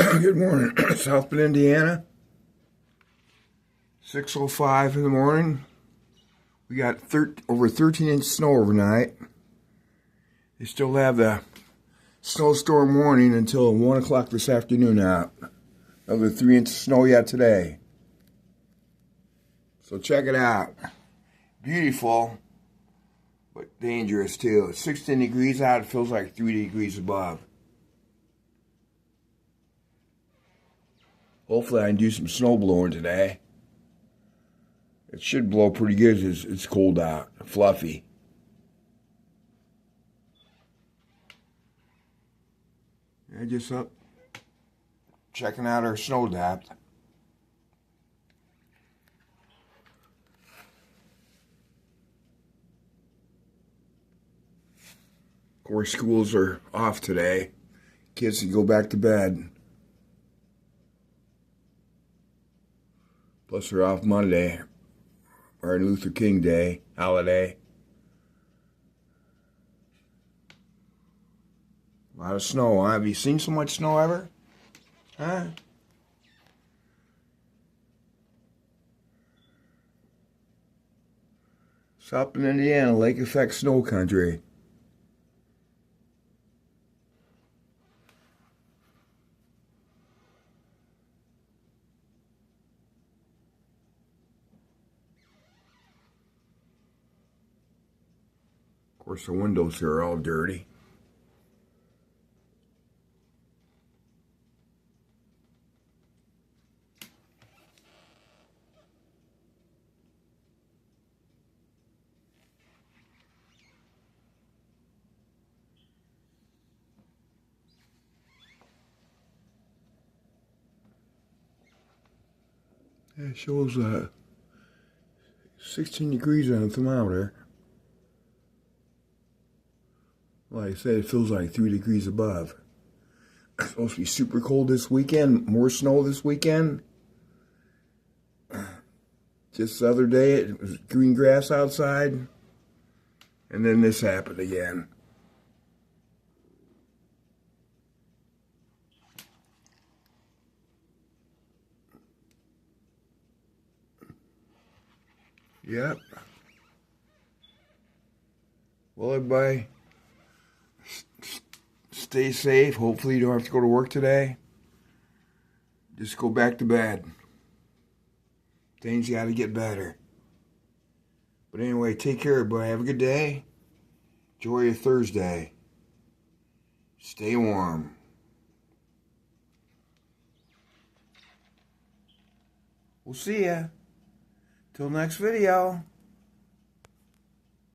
Good morning, South Bend, Indiana. 6:05 in the morning. We got over 13-inch snow overnight. They still have the snowstorm warning until 1 o'clock this afternoon out. Another 3 inches of snow yet today. So check it out. Beautiful, but dangerous too. It's 16 degrees out. It feels like 3 degrees above. Hopefully I can do some snow blowing today. It should blow pretty good. It's cold out, fluffy. Yeah, just up checking out our snow depth. Of course, schools are off today. Kids can go back to bed. Plus, they're off Monday, Martin Luther King Day holiday. A lot of snow, huh? Have you seen so much snow ever? Huh? South Bend, Indiana, lake effect snow country. Of course, the windows here are all dirty. It shows 16 degrees on the thermometer. Like I said, it feels like 3 degrees above. It's supposed to be super cold this weekend. More snow this weekend. Just the other day, it was green grass outside. And then this happened again. Yep. Well, everybody, stay safe. Hopefully you don't have to go to work today. Just go back to bed. Things got to get better. But anyway, take care, everybody. Have a good day. Enjoy your Thursday. Stay warm. We'll see ya. Till next video.